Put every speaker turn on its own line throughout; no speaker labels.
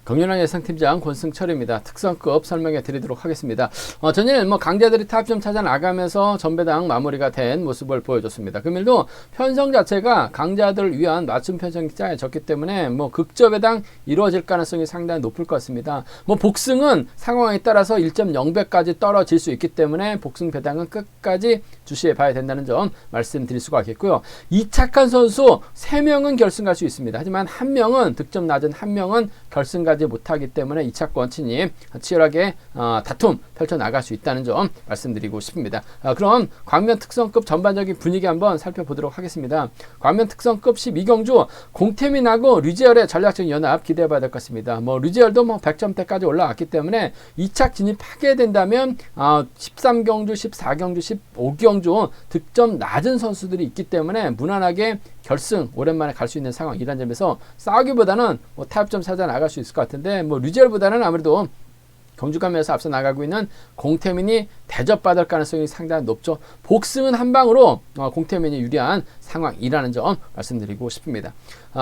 경륜한 예상팀장 권승철입니다. 특성급 설명해 드리도록 하겠습니다. 전일 강자들이 탑점 찾아 나가면서 전배당 마무리가 된 모습을 보여줬습니다. 금일도 편성 자체가 강자들을 위한 맞춤 편성이 짜여졌기 때문에 극저배당 이루어질 가능성이 상당히 높을 것 같습니다. 복승은 상황에 따라서 1.0배까지 떨어질 수 있기 때문에 복승 배당은 끝까지 주시해 봐야 된다는 점 말씀드릴 수가 있겠고요. 이착한 선수 3명은 결승 갈 수 있습니다. 하지만 1명은 득점 낮은 1명은 결승 가지 못하기 때문에 2차권 진입 치열하게 다툼 펼쳐나갈 수 있다는 점 말씀드리고 싶습니다. 그럼 광면 특성급 전반적인 분위기 한번 살펴보도록 하겠습니다. 광면 특성급 12경주 공태민하고 류지열의 전략적인 연합 기대해봐야 될 것 같습니다. 류지열도 100점대까지 올라왔기 때문에 2착 진입하게 된다면 13경주, 14경주, 15경주 득점 낮은 선수들이 있기 때문에 무난하게 결승 오랜만에 갈 수 있는 상황이라는 점에서 싸우기보다는 타협점 찾아 나갈 수 있을 것 같은데 류지열보다는 아무래도 경주감에서 앞서 나가고 있는 공태민이 대접받을 가능성이 상당히 높죠. 복승은 한 방으로 공태민이 유리한 상황이라는 점 말씀드리고 싶습니다.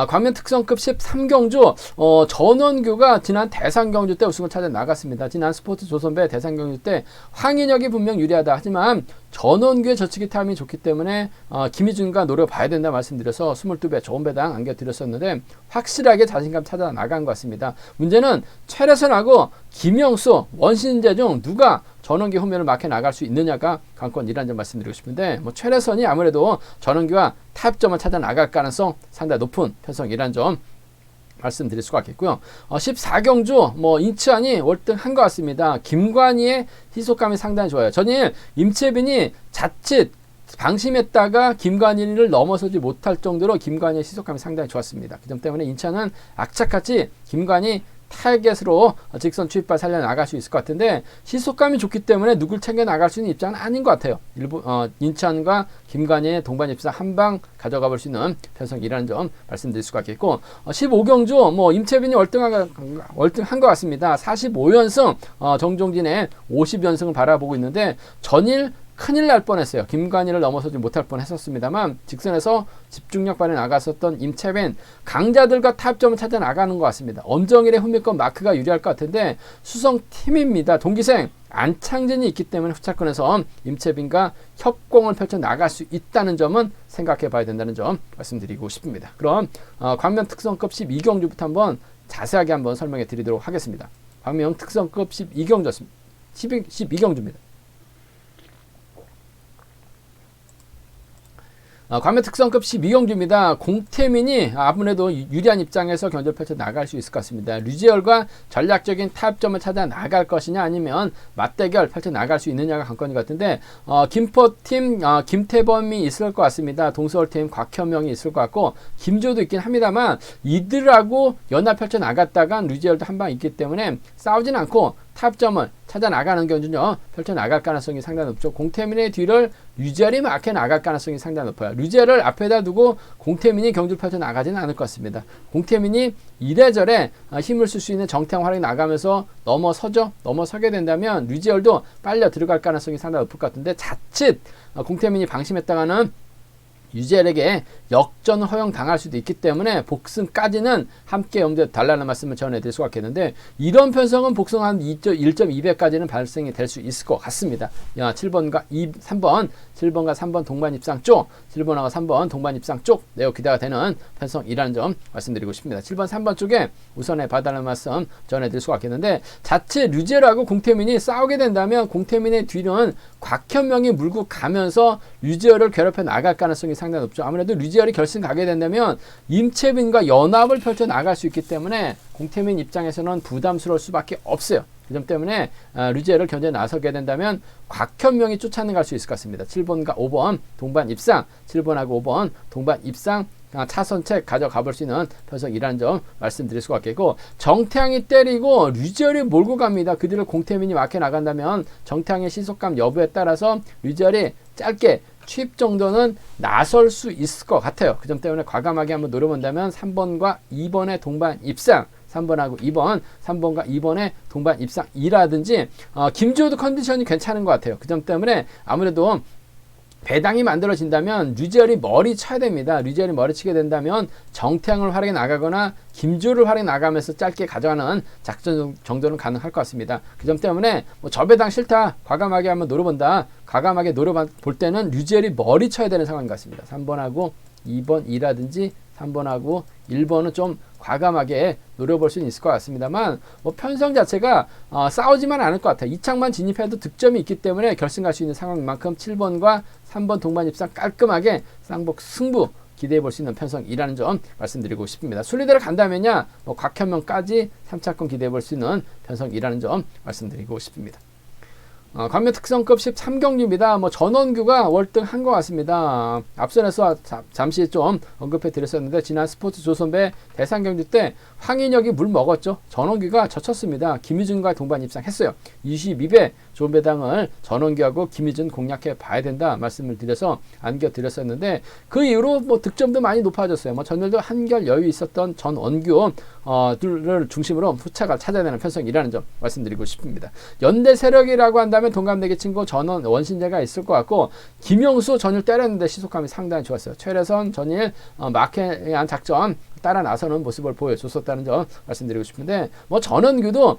광면 특성급 13경주 전원규가 지난 대상경주 때 우승을 찾아 나갔습니다. 지난 스포츠 조선배 대상경주 때 황인혁이 분명 유리하다. 하지만 전원규의 저치기 타임이 좋기 때문에 김희준과 노려봐야 된다 말씀드려서 22배 좋은 배당 안겨드렸었는데 확실하게 자신감 찾아 나간 것 같습니다. 문제는 최래선하고 김영수, 원신재 중 누가 전원기 후면을 막혀 나갈 수 있느냐가 관건이라는 점 말씀드리고 싶은데 최래선이 아무래도 전원기와 타협점을 찾아 나갈 가능성 상당히 높은 편성이라는 점 말씀드릴 수가 있겠고요. 14경주 인치안이 월등한 것 같습니다. 김관희의 희속감이 상당히 좋아요. 전일 임채빈이 자칫 방심했다가 김관희를 넘어서지 못할 정도로 김관희의 시속감이 상당히 좋았습니다. 그 점 때문에 인천은 악착같이 김관희 타겟으로 직선 추입발 살려나갈 수 있을 것 같은데 시속감이 좋기 때문에 누굴 챙겨나갈 수 있는 입장은 아닌 것 같아요. 인천과 김관희의 동반 입상 한 방 가져가 볼 수 있는 편성이라는 점 말씀드릴 수가 있겠고 15경주 임채빈이 월등한 것 같습니다. 45연승 정종진의 50연승을 바라보고 있는데 전일 큰일 날 뻔했어요. 김관희를 넘어서지 못할 뻔했었습니다.만 직선에서 집중력 발휘 나갔었던 임채빈 강자들과 타협점을 찾아 나가는 것 같습니다. 엄정일의 훈민권 마크가 유리할 것 같은데 수성팀입니다. 동기생 안창진이 있기 때문에 후차권에서 임채빈과 협공을 펼쳐 나갈 수 있다는 점은 생각해 봐야 된다는 점 말씀드리고 싶습니다. 그럼 광면 특성급 12경주부터 한번 자세하게 한번 설명해 드리도록 하겠습니다. 광명 특성급 12경주입니다. 광면 특성급 12경주입니다. 공태민이 아무래도 유리한 입장에서 견제를 펼쳐 나갈 수 있을 것 같습니다. 류지열과 전략적인 타협점을 찾아 나갈 것이냐 아니면 맞대결 펼쳐 나갈 수 있느냐가 관건인 것 같은데 김포팀 김태범이 있을 것 같습니다. 동서울팀 곽현명이 있을 것 같고 김조도 있긴 합니다만 이들하고 연합 펼쳐 나갔다가 류지열도 한 방 있기 때문에 싸우진 않고 타협점을 찾아 나가는 경주는요 펼쳐 나갈 가능성이 상당히 높죠. 공태민의 뒤를 류지열이 막혀 나갈 가능성이 상당히 높아요. 류지열을 앞에다 두고 공태민이 경주를 펼쳐 나가지는 않을 것 같습니다. 공태민이 이래저래 힘을 쓸 수 있는 정태형 활약이 나가면서 넘어서게 된다면 류지열도 빨려 들어갈 가능성이 상당히 높을 것 같은데 자칫 공태민이 방심했다가는 류지열에게 역전 허용당할 수도 있기 때문에 복승까지는 함께 염두에 달라는 말씀을 전해드릴 수가 있겠는데 이런 편성은 복승 한 1.2배까지는 발생이 될 수 있을 것 같습니다. 7번과 3번 동반 입상 쪽 7번하고 3번 동반 입상 쪽 매우 기대가 되는 편성이라는 점 말씀드리고 싶습니다. 7번 3번 쪽에 우선해 봐달라는 말씀 전해드릴 수가 있겠는데 자칫 류지열하고 공태민이 싸우게 된다면 공태민의 뒤는 곽현명이 물고 가면서 류지열을 괴롭혀 나갈 가능성이 상당히 높죠. 아무래도 류지열이 결승 가게 된다면 임채빈과 연합을 펼쳐 나갈 수 있기 때문에 공태민 입장에서는 부담스러울 수밖에 없어요. 그 점 때문에 류지열을 견제에 나서게 된다면 곽현명이 쫓아내 갈 수 있을 것 같습니다. 7번과 5번 동반 입상 7번하고 5번 동반 입상 차선책 가져가 볼 수 있는 편성이라는 점 말씀드릴 수가 있겠고 정태양이 때리고 류지열이 몰고 갑니다. 그 뒤를 공태민이 막혀 나간다면 정태양의 시속감 여부에 따라서 류지열이 짧게 취입 정도는 나설 수 있을 것 같아요. 그 점 때문에 과감하게 한번 노려본다면 3번과 2번의 동반 입상 3번하고 2번, 3번과 2번의 동반 입상이라든지 김주호도 컨디션이 괜찮은 것 같아요. 그 점 때문에 아무래도 배당이 만들어진다면 류지열이 머리 쳐야 됩니다. 류지열이 머리 치게 된다면 정태양을 활용해 나가거나 김주를 활용해 나가면서 짧게 가져가는 작전 정도는 가능할 것 같습니다. 그 점 때문에 뭐 저 배당 싫다, 과감하게 한번 노려본다, 과감하게 노려볼 때는 류지열이 머리 쳐야 되는 상황인 것 같습니다. 3번하고 2번이라든지 3번하고 1번은 좀 과감하게 노려볼 수는 있을 것 같습니다만, 뭐 편성 자체가 싸우지만 않을 것 같아요. 2창만 진입해도 득점이 있기 때문에 결승 갈 수 있는 상황인 만큼 7번과 3번 동반 입상 깔끔하게 쌍복 승부 기대해 볼 수 있는 편성이라는 점 말씀드리고 싶습니다. 순리대로 간다면야 뭐 곽현명까지 3차권 기대해 볼 수 있는 편성이라는 점 말씀드리고 싶습니다. 광명 특성급 13경기입니다. 뭐 전원규가 월등한 것 같습니다. 앞선에서 잠시 좀 언급해 드렸었는데, 지난 스포츠 조선배 대상 경기 때 황인혁이 물 먹었죠. 전원규가 젖혔습니다. 김희준과 동반 입상했어요. 22배 좋은 배당을 전원규하고 김희준 공략해 봐야 된다 말씀을 드려서 안겨 드렸었는데, 그 이후로 뭐 득점도 많이 높아졌어요. 뭐 전일도 한결 여유 있었던 전원규 들을 중심으로 후차가 찾아야 되는 편성이라는 점 말씀드리고 싶습니다. 연대 세력이라고 한다면 동갑내기 친구 전원 원신재가 있을 것 같고, 김영수 전일 때렸는데 시속감이 상당히 좋았어요. 최래선 전일 마케한 작전 따라 나서는 모습을 보여줬었다는 점 말씀드리고 싶은데, 뭐 전원규도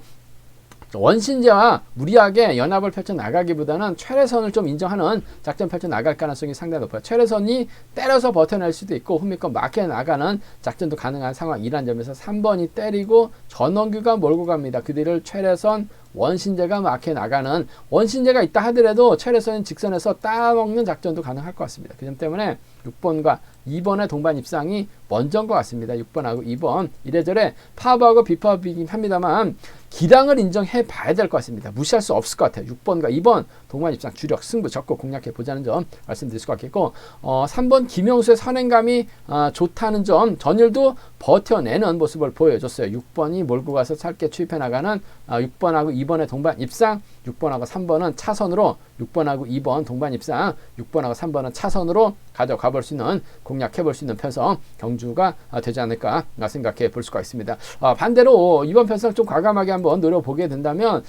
원신재와 무리하게 연합을 펼쳐 나가기보다는 최래선을 좀 인정하는 작전 펼쳐 나갈 가능성이 상당히 높아요. 최래선이 때려서 버텨낼 수도 있고 후미권 막혀 나가는 작전도 가능한 상황이란 점에서 3번이 때리고 전원규가 몰고 갑니다. 그 뒤를 최래선, 원신재가 막혀 나가는, 원신재가 있다 하더라도 최래선인 직선에서 따먹는 작전도 가능할 것 같습니다. 그 점 때문에 6번과 2번의 동반 입상이 먼저인 것 같습니다. 6번하고 2번 이래저래 파업하고 비파업이긴 합니다만 기량을 인정해 봐야 될 것 같습니다. 무시할 수 없을 것 같아요. 6번과 2번 동반 입상 주력 승부 적극 공략해 보자는 점 말씀드릴 수 같겠고, 3번 김영수의 선행감이 좋다는 점, 전일도 버텨내는 모습을 보여줬어요. 6번이 몰고 가서 짧게 추입해 나가는 6번하고 2번의 동반 입상, 6번하고 3번은 차선으로, 6번하고 2번 동반 입상, 6번하고 3번은 차선으로 가져가 볼 수 있는, 공략해 볼 수 있는 편성 경주가 되지 않을까 생각해 볼 수가 있습니다. 반대로 이번 편성 좀 과감하게 한번 노려보게 된다면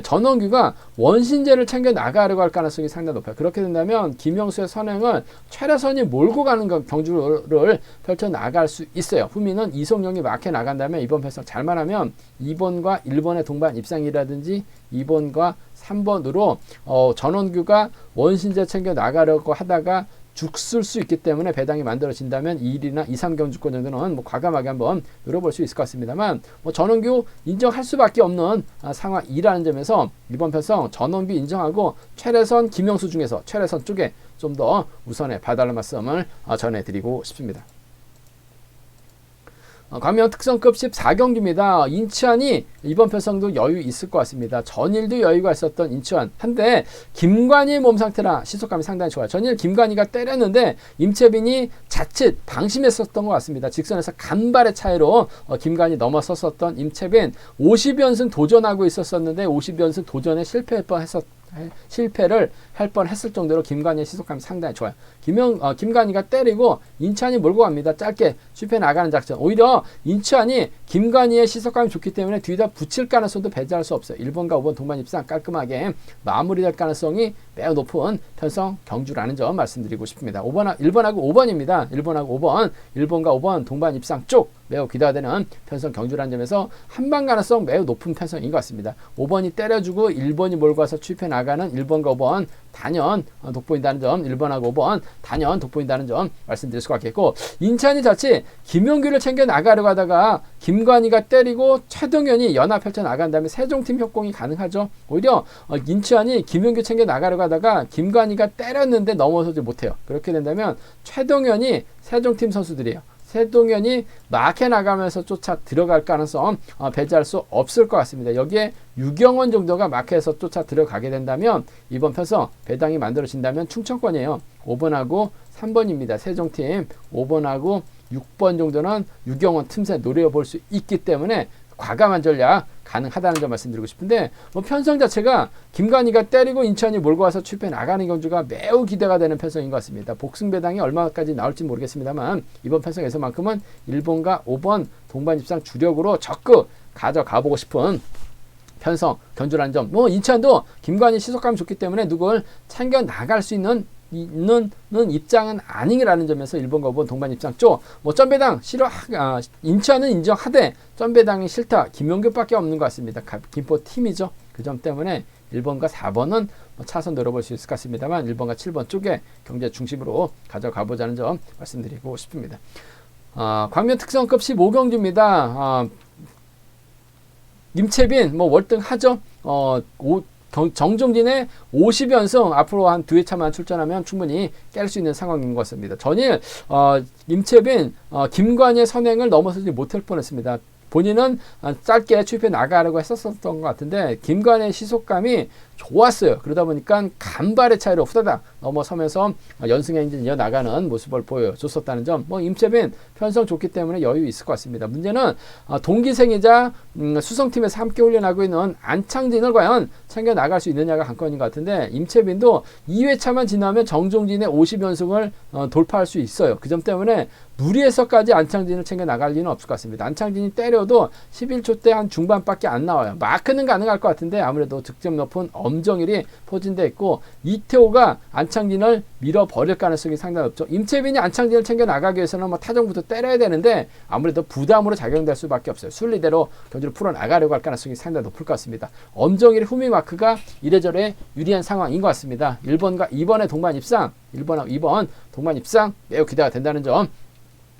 전원규가 원신재를 챙겨 나가려고 할 가능성이 상당히 높아요. 그렇게 된다면 김영수의 선행을 최래선이 몰고 가는 경주를 펼쳐 나갈 수 있어요. 후미는 이송용이 막혀 나간다면 이번 편성 잘만 하면 2번과 1번의 동반 입상이라든지 2번과 3번으로 전원규가 원신재 챙겨 나가려고 하다가 죽을 수 있기 때문에 배당이 만들어진다면 2일이나 2, 3경주권 정도는 뭐 과감하게 한번 노려볼 수 있을 것 같습니다만, 뭐 전원규 인정할 수밖에 없는 상황이라는 점에서 이번 편성 전원규 인정하고 최래선, 김영수 중에서 최래선 쪽에 좀 더 우선에 봐달라는 말씀을 전해드리고 싶습니다. 광명 특성급 14경기입니다. 인치환이 이번 편성도 여유 있을 것 같습니다. 전일도 여유가 있었던 인치환. 한데 김관희의 몸 상태나 시속감이 상당히 좋아요. 전일 김관희가 때렸는데 임채빈이 자칫 방심했었던 것 같습니다. 직선에서 간발의 차이로 김관희 넘어섰었던 임채빈 50연승 도전하고 있었었는데 50연승 도전에 실패를 할 뻔했을 정도로 김관희의 시속감이 상당히 좋아요. 김관희가 때리고 인치환이 몰고 갑니다. 짧게 슈페 나가는 작전. 오히려 인치환이 김관희의 시속감이 좋기 때문에 뒤에다 붙일 가능성도 배제할 수 없어요. 1번과 5번 동반 입상 깔끔하게 마무리될 가능성이 매우 높은 편성 경주라는 점 말씀드리고 싶습니다. 1번하고 5번입니다. 1번하고 5번, 1번과 5번 동반 입상 쪽 매우 기대되는 편성 경주라는 점에서 한방 가능성 매우 높은 편성인 것 같습니다. 5번이 때려주고 1번이 몰고 와서 추입해 나가는 1번과 5번 단연 돋보인다는 점, 1번하고 5번 단연 돋보인다는 점 말씀드릴 수 같겠고, 인찬이 자칫 김용규를 챙겨 나가려고 하다가 김관희가 때리고 최동현이 연합 펼쳐 나간 다음에 세종팀 협공이 가능하죠. 오히려 인찬이 김용규 챙겨 나가려고 하다가 김관희가 때렸는데 넘어서지 못해요. 그렇게 된다면 최동현이 세종팀 선수들이에요. 세동현이 막해 나가면서 쫓아 들어갈 가능성 배제할 수 없을 것 같습니다. 여기에 유경원 정도가 막해에서 쫓아 들어가게 된다면 이번 편성 배당이 만들어진다면 충청권이에요. 5번하고 3번입니다. 세종팀 5번하고 6번 정도는 유경원 틈새 노려볼 수 있기 때문에 과감한 전략 가능하다는 점 말씀드리고 싶은데, 뭐 편성 자체가 김관희가 때리고 인천이 몰고 와서 출패 나가는 경주가 매우 기대가 되는 편성인 것 같습니다. 복승 배당이 얼마까지 나올지 모르겠습니다만 이번 편성에서만큼은 1번과 5번 동반 입상 주력으로 적극 가져가 보고 싶은 편성, 견주라는 점. 뭐 인천도 김관희 시속감이 좋기 때문에 누굴 챙겨 나갈 수 있는 입장은 아니라는 점에서 1번과 5번 동반 입장 쪽. 뭐 점배당 싫어, 인천은 인정하되 점배당이 싫다. 김용규밖에 없는 것 같습니다. 김포 팀이죠. 그 점 때문에 1번과 4번은 차선 노려볼 수 있을 것 같습니다만 1번과 7번 쪽에 경제 중심으로 가져가 보자는 점 말씀드리고 싶습니다. 광면 특성급 15경주입니다. 임채빈 뭐 월등하죠. 정종진의 50연승 앞으로 한 2회차만 출전하면 충분히 깰 수 있는 상황인 것 같습니다. 전일 임채빈 김관희의 선행을 넘어서지 못할 뻔했습니다. 본인은 짧게 출입해 나가려고 했었던 것 같은데 김관의 시속감이 좋았어요. 그러다 보니까 간발의 차이로 후다닥 넘어서면서 연승 행진 이어나가는 모습을 보여줬었다는 점. 뭐 임채빈 편성 좋기 때문에 여유 있을 것 같습니다. 문제는 동기생이자 수성팀에서 함께 훈련하고 있는 안창진을 과연 챙겨 나갈 수 있느냐가 관건인 것 같은데 임채빈도 2회차만 지나면 정종진의 50연승을 돌파할 수 있어요. 그 점 때문에 무리해서까지 안창진을 챙겨 나갈 리는 없을 것 같습니다. 안창진이 때려도 11초 대 한 중반밖에 안 나와요. 마크는 가능할 것 같은데 아무래도 득점 높은 엄정일이 포진돼 있고 이태호가 안창진을 밀어버릴 가능성이 상당히 높죠. 임채빈이 안창진을 챙겨 나가기 위해서는 뭐 타정부터 때려야 되는데 아무래도 부담으로 작용될 수밖에 없어요. 순리대로 경기를 풀어나가려고 할 가능성이 상당히 높을 것 같습니다. 엄정일의 후미 마크가 이래저래 유리한 상황인 것 같습니다. 1번과 2번의 동반 입상, 1번하고 2번 동반 입상 매우 기대가 된다는 점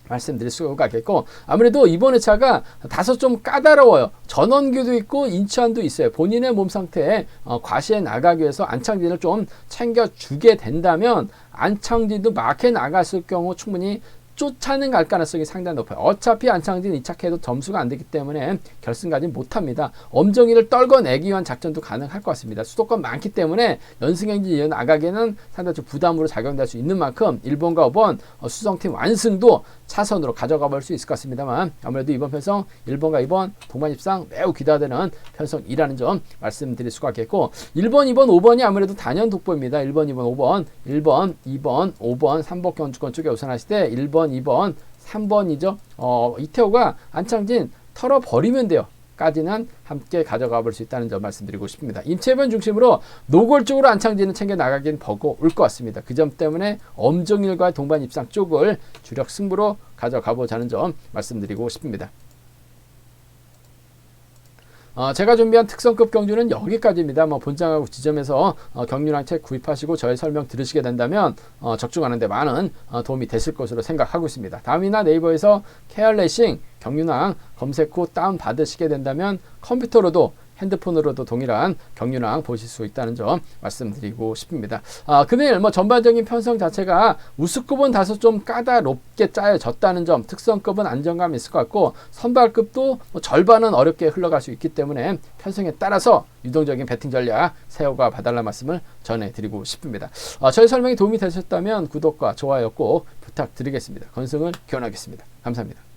말씀드릴 수가 있겠고, 아무래도 이번 회차가 다소 좀 까다로워요. 전원규도 있고 인천도 있어요. 본인의 몸 상태에 과시해 나가기 위해서 안창진을 좀 챙겨주게 된다면 안창진도 막해 나갔을 경우 충분히 쫓아는 갈 가능성이 상당히 높아요. 어차피 안창진 2착해도 점수가 안 되기 때문에 결승까지 못합니다. 엄정이를 떨궈내기 위한 작전도 가능할 것 같습니다. 수도권 많기 때문에 연승행진 이어나가기에는 상당히 좀 부담으로 작용될 수 있는 만큼 1번과 5번 수성팀 완승도 차선으로 가져가 볼 수 있을 것 같습니다만 아무래도 이번 편성 1번과 2번 동반입상 매우 기대되는 편성이라는 점 말씀드릴 수가 있겠고, 1번, 2번, 5번이 아무래도 단연 독보입니다. 1번, 2번, 5번, 1번, 2번, 5번, 3번 경주권 쪽에 우선하실 때 1번, 2번, 3번이죠. 이태호가 안창진 털어버리면 돼요. 까지는 함께 가져가 볼 수 있다는 점 말씀드리고 싶습니다. 임채빈 중심으로 노골적으로 안창진은 챙겨 나가긴 버거울 것 같습니다. 그 점 때문에 엄정일과의 동반 입상 쪽을 주력 승부로 가져가 보자는 점 말씀드리고 싶습니다. 제가 준비한 특성급 경주는 여기까지입니다. 본장하고 지점에서 경륜한 책 구입하시고 저의 설명 들으시게 된다면 적중하는 데 많은 도움이 되실 것으로 생각하고 있습니다. 다음이나 네이버에서 케어레이싱 경륜항 검색 후 다운 받으시게 된다면 컴퓨터로도 핸드폰으로도 동일한 경륜항 보실 수 있다는 점 말씀드리고 싶습니다. 금일 전반적인 편성 자체가 우수급은 다소 좀 까다롭게 짜여졌다는 점, 특성급은 안정감이 있을 것 같고 선발급도 절반은 어렵게 흘러갈 수 있기 때문에 편성에 따라서 유동적인 배팅 전략 세워가 봐달라는 말씀을 전해드리고 싶습니다. 저희 설명이 도움이 되셨다면 구독과 좋아요 꼭 부탁드리겠습니다. 건승을 기원하겠습니다. 감사합니다.